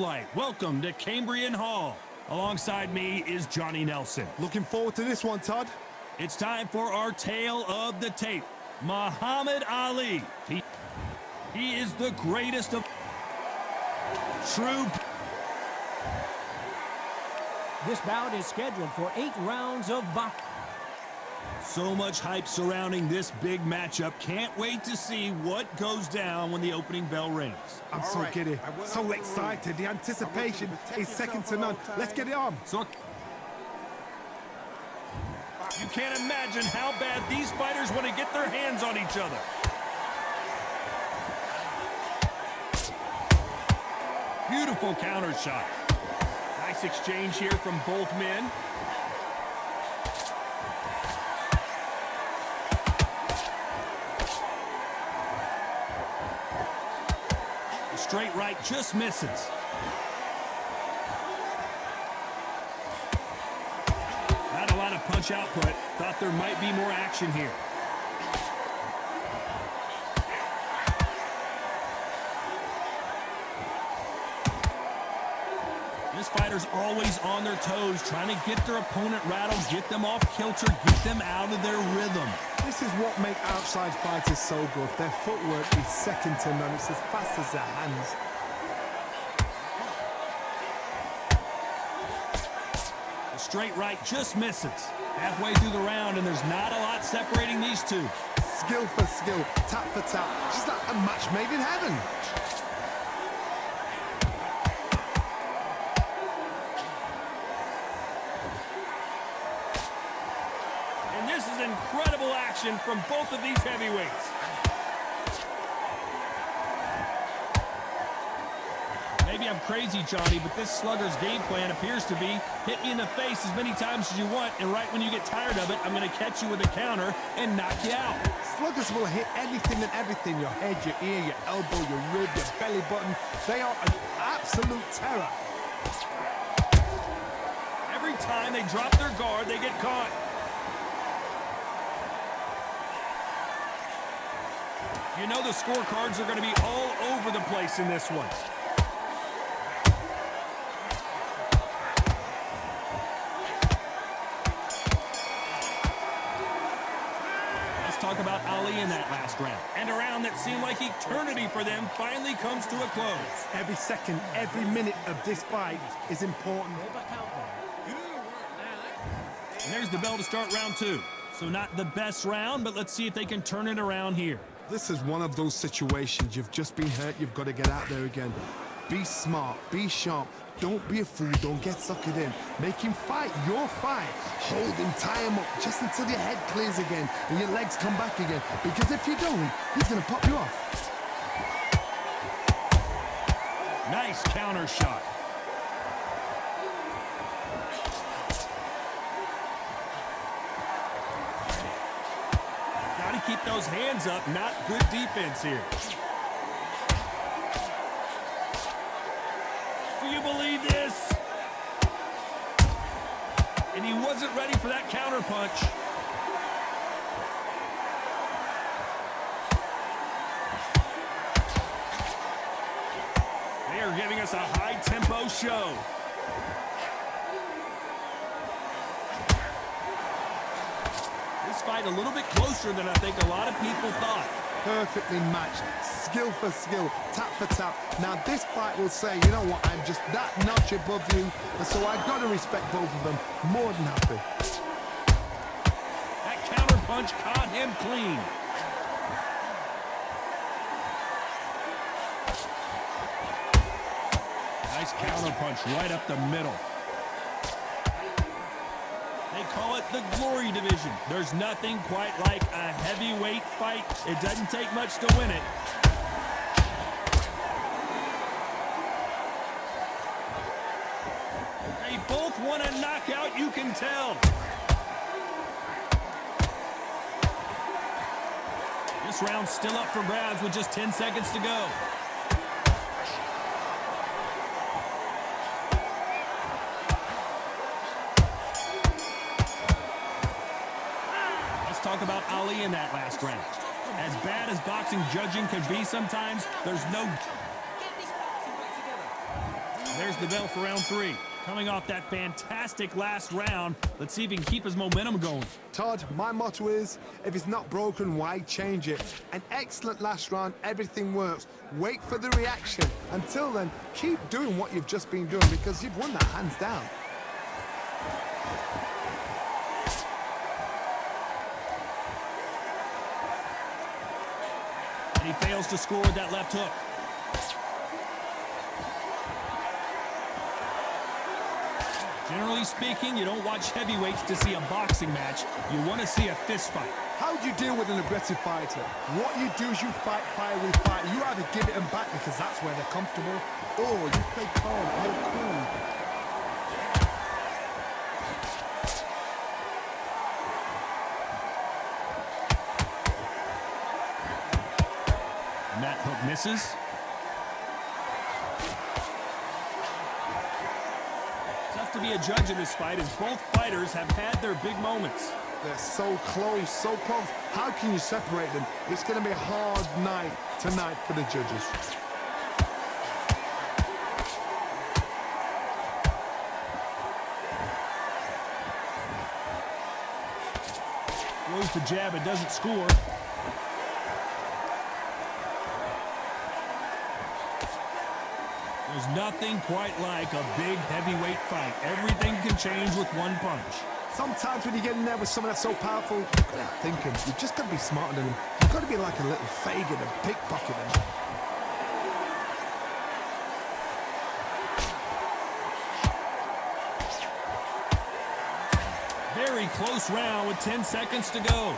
light. Welcome to Cambrian Hall. Alongside me is Johnny Nelson. Looking forward to this one, Todd. It's time for our tale of the tape. Muhammad Ali. He is the greatest of true. This bout is scheduled for 8 rounds of boxing. So much hype surrounding this big matchup. Can't wait to see what goes down when the opening bell rings. I'm so giddy, so excited. The anticipation is second to none. Let's get it on. So you can't imagine how bad these fighters want to get their hands on each other. Beautiful counter shot. Nice exchange here from both men. The straight right just misses. Not a lot of punch output. Thought there might be more action here. This fighter's always on their toes, trying to get their opponent rattled, get them off kilter, get them out of their rhythm. This is what makes outside fighters so good. Their footwork is second to none. It's as fast as their hands. The straight right just misses. Halfway through the round, and there's not a lot separating these two. Skill for skill, tap for tap. Just like a match made in heaven. And this is incredible action from both of these heavyweights. Maybe I'm crazy, Johnny, but this slugger's game plan appears to be hit me in the face as many times as you want, and right when you get tired of it, I'm going to catch you with a counter and knock you out. Sluggers will hit anything and everything. Your head, your ear, your elbow, your rib, your belly button. They are an absolute terror. Every time they drop their guard, they get caught. You know the scorecards are going to be all over the place in this one. Talk about Ali in that last round. And a round that seemed like eternity for them finally comes to a close. Every second, every minute of this fight is important. And there's the bell to start round 2. So not the best round, but let's see if they can turn it around here. This is one of those situations. You've just been hurt. You've got to get out there again. Be smart. Be sharp. Don't be a fool. Don't get suckered in. Make him fight your fight. Hold him, tie him up just until your head clears again and your legs come back again. Because if you don't, he's going to pop you off. Nice counter shot. Got to keep those hands up. Not good defense here. Do you believe this? And he wasn't ready for that counter punch. They are giving us a high-tempo show. This fight a little bit closer than I think a lot of people thought. Perfectly matched, skill for skill, tap for tap. Now this fight will say, you know what, I'm just that notch above you, and so I've got to respect both of them. More than happy. That counter punch caught him clean. Nice counter punch right up the middle. They call it the glory division. There's nothing quite like a heavyweight fight. It doesn't take much to win it. They both want a knockout, you can tell. This round's still up for grabs with just 10 seconds to go. Talk about Ali in that last round. As bad as boxing judging can be sometimes, there's no... there's the bell for round 3. Coming off that fantastic last round, let's see if he can keep his momentum going. Todd, my motto is, if it's not broken, why change it? An excellent last round, everything works. Wait for the reaction. Until then, keep doing what you've just been doing because you've won that hands down. And he fails to score with that left hook. Generally speaking, you don't watch heavyweights to see a boxing match. You want to see a fist fight. How do you deal with an aggressive fighter? What you do is you fight, fire, fight. You either give it them back because that's where they're comfortable, or you play calm, play cool. And that hook misses. To be a judge in this fight as both fighters have had their big moments. They're so close, so close. How can you separate them? It's going to be a hard night tonight for the judges. Throws the jab, it doesn't score. There's nothing quite like a big heavyweight fight. Everything can change with one punch. Sometimes when you get in there with someone that's so powerful, you've got to think him. You've just got to be smarter than him. You've got to be like a little Fagin and pickpocket him. Very close round with 10 seconds to go.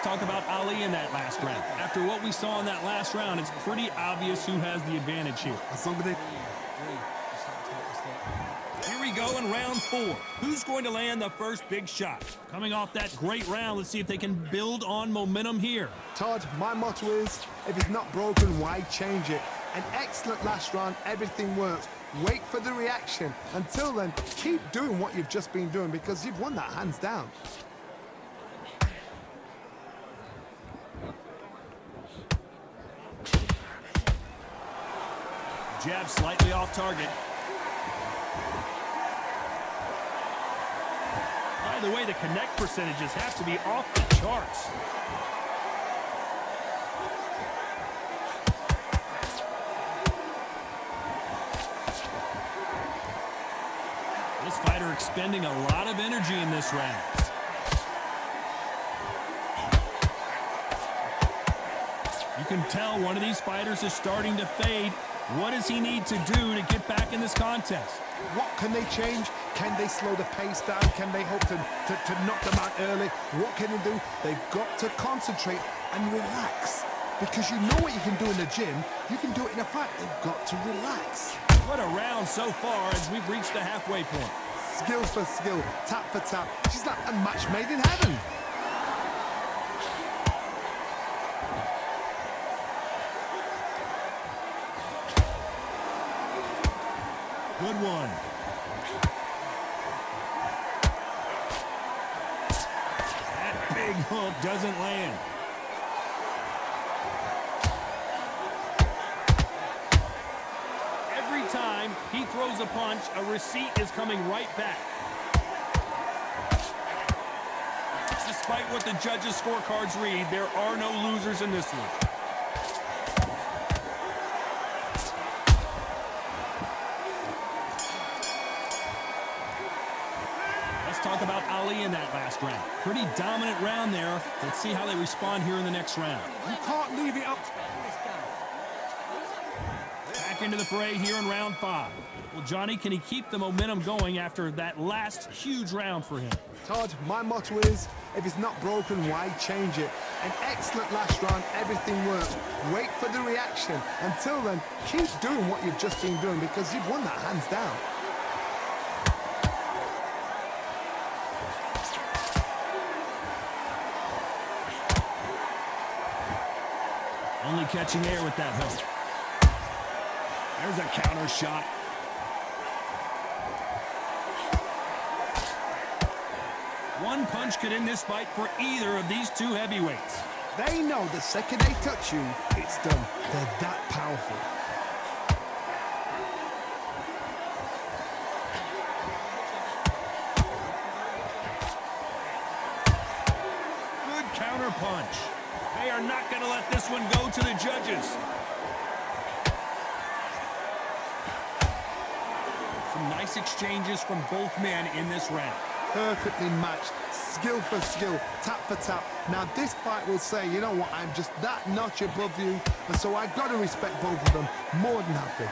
Talk about Ali in that last round. After what we saw in that last round, it's pretty obvious who has the advantage here. Here we go in round 4. Who's going to land the first big shot? Coming off that great round, let's see if they can build on momentum here. Todd, my motto is, if it's not broken, why change it? An excellent last round, everything works. Wait for the reaction. Until then, keep doing what you've just been doing because you've won that hands down. Jab slightly off target. By the way, the connect percentages have to be off the charts. This fighter expending a lot of energy in this round. You can tell one of these fighters is starting to fade. What does he need to do to get back in this contest? What can they change? Can they slow the pace down? Can they hope to knock them out early? What can they do? They've got to concentrate and relax. Because you know what you can do in the gym, you can do it in a fight. They've got to relax. What a round so far as we've reached the halfway point. Skill for skill, tap for tap. She's like a match made in heaven. Good one. That big hook doesn't land. Every time he throws a punch, a receipt is coming right back. Despite what the judges' scorecards read, there are no losers in this one. Talk about Ali in that last round. Pretty dominant round there. Let's see how they respond here in the next round. You can't leave it up. Back into the fray here in round 5. Well, Johnny, can he keep the momentum going after that last huge round for him? Todd, my motto is, if it's not broken, why change it? An excellent last round, everything works. Wait for the reaction. Until then, keep doing what you've just been doing because you've won that hands down. Only catching air with that hook. There's a counter shot. One punch could end this fight for either of these two heavyweights. They know the second they touch you, it's done. They're that powerful. Good counter punch. They are not going to let this one go to the judges. Some nice exchanges from both men in this round. Perfectly matched, skill for skill, tap for tap. Now this fight will say, you know what, I'm just that notch above you, and so I've got to respect both of them more than happy.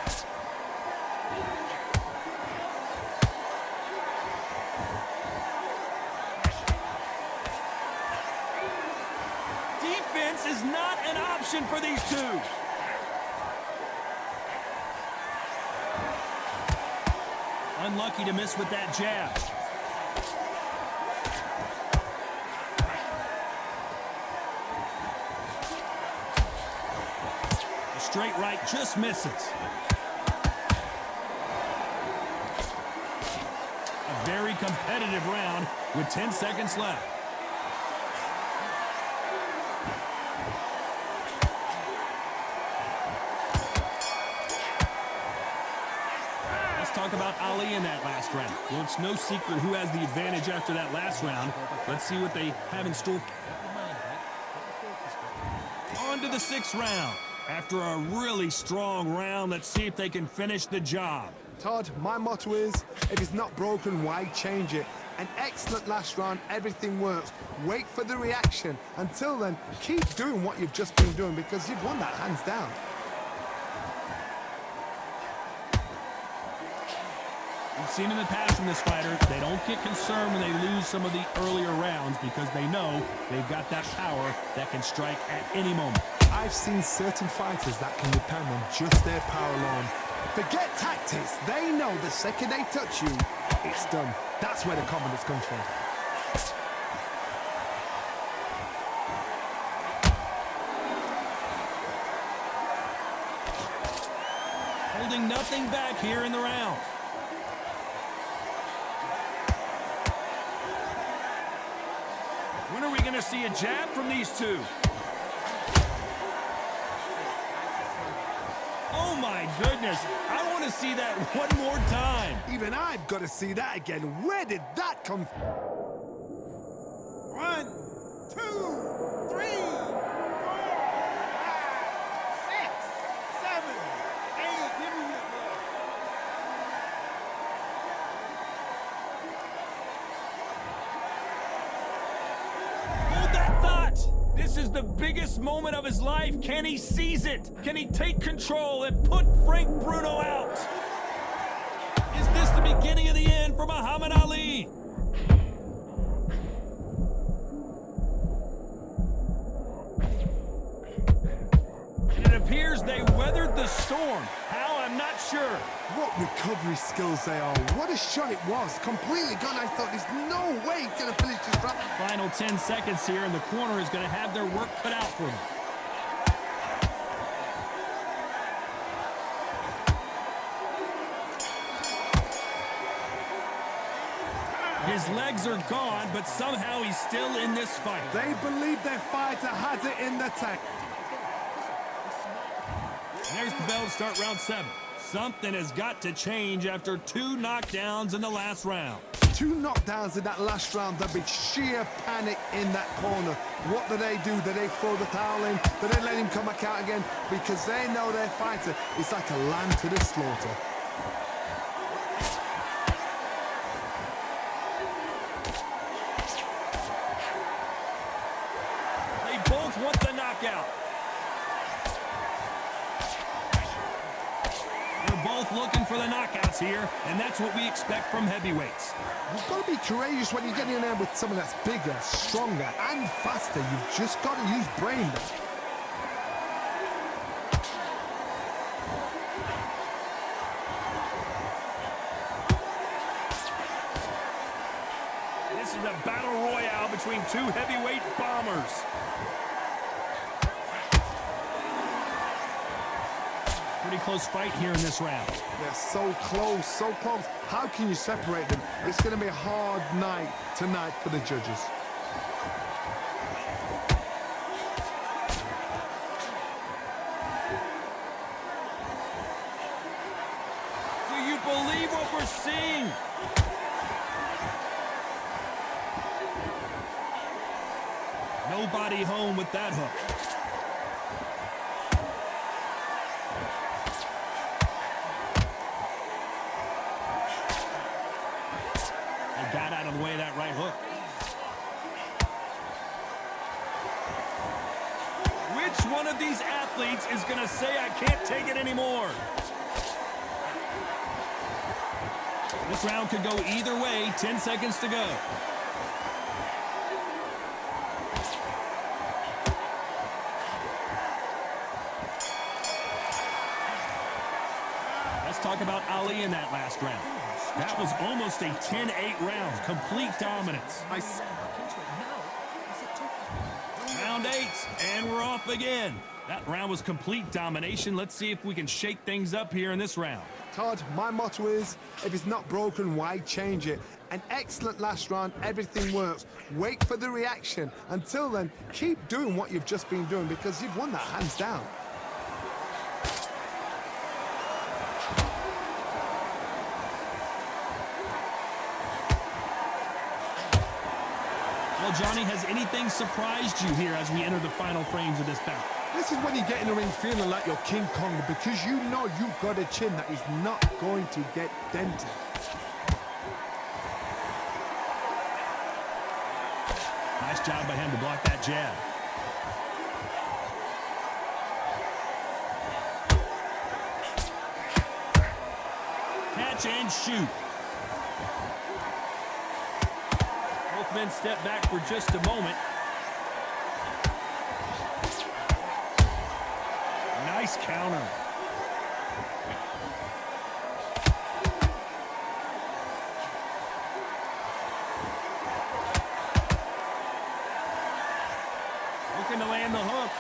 Defense is not an option for these two. Unlucky to miss with that jab. The straight right just misses. A very competitive round with 10 seconds left. Talk about Ali in that last round. Well, it's no secret who has the advantage after that last round. Let's see what they have in store. On to the 6th round. After a really strong round, let's see if they can finish the job. Todd, my motto is, if it's not broken, why change it? An excellent last round, everything works. Wait for the reaction. Until then, keep doing what you've just been doing because you've won that hands down. We've seen in the past from this fighter, they don't get concerned when they lose some of the earlier rounds because they know they've got that power that can strike at any moment. I've seen certain fighters that can depend on just their power alone. Forget tactics. They know the second they touch you, it's done. That's where the confidence comes from. Holding nothing back here in the round. When are we going to see a jab from these two? Oh my goodness, I want to see that one more time. Even I've got to see that again. Where did that come from? 1, 2, 3, 4, 5, 6, 7, 8. Give me it, bro. Hold that thought. This is the biggest moment of his life. Can he seize it? Can he take control and put Frank Bruno out? Is this the beginning of the end for Muhammad Ali? And it appears they weathered the storm. How? I'm not sure. What recovery skills they are. What a shot it was. Completely gone. I thought there's no way he's going to finish this round. Final 10 seconds here, and the corner is going to have their work cut out for them. His legs are gone, but somehow he's still in this fight. They believe their fighter has it in the tank. There's the bell to start round 7. Something has got to change after 2 knockdowns in the last round. 2 knockdowns in that last round. There'll be sheer panic in that corner. What do? Do they throw the towel in? Do they let him come back out again? Because they know their fighter is like a lamb to the slaughter. They both want the knockout. Both looking for the knockouts here, and that's what we expect from heavyweights. You've got to be courageous when you get in there with someone that's bigger, stronger, and faster. You've just got to use brain. This is a battle royale between 2 heavyweight bombers. Pretty close fight here in this round. They're so close, so close. How can you separate them? It's going to be a hard night tonight for the judges. Do you believe what we're seeing? Nobody home with that hook. Got out of the way of that right hook. Which one of these athletes is going to say, I can't take it anymore? This round could go either way. 10 seconds to go. Let's talk about Ali in that last round. That was almost a 10-8 round. Complete dominance. Round 8, and we're off again. That round was complete domination. Let's see if we can shake things up here in this round. Todd, my motto is, if it's not broken, why change it? An excellent last round, everything works. Wait for the reaction. Until then, keep doing what you've just been doing because you've won that hands down. Well, Johnny, has anything surprised you here as we enter the final frames of this bout? This is when you get in the ring feeling like you're King Kong because you know you've got a chin that is not going to get dented. Nice job by him to block that jab. Catch and shoot. Both men step back for just a moment. Nice counter. Looking to land the hook.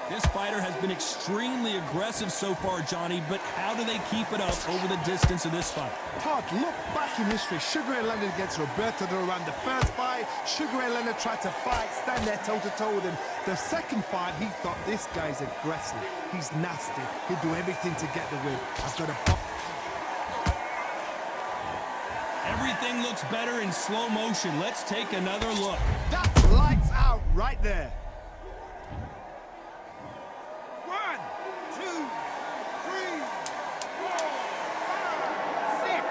This fighter has been extremely aggressive so far, Johnny, but how do they keep it up over the distance of this fight? Todd, look back in history. Sugar Ray Leonard against Roberto Duran. The first fight, Sugar Ray Leonard tried to fight, stand there toe-to-toe with him. The second fight, he thought, this guy's aggressive. He's nasty. He'll do everything to get the win. I've got a... Everything looks better in slow motion. Let's take another look. That's lights out right there. 1, 2, 3, 4, 5, 6,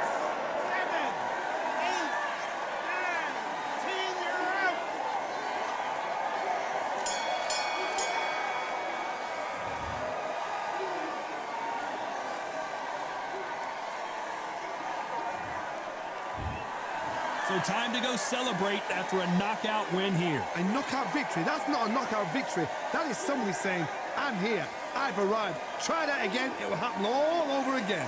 7, 8, 9, 10. You're out. So time to go celebrate after a knockout win here. A knockout victory? That's not a knockout victory. That is somebody saying, I'm here, I've arrived. Try that again, it will happen all over again.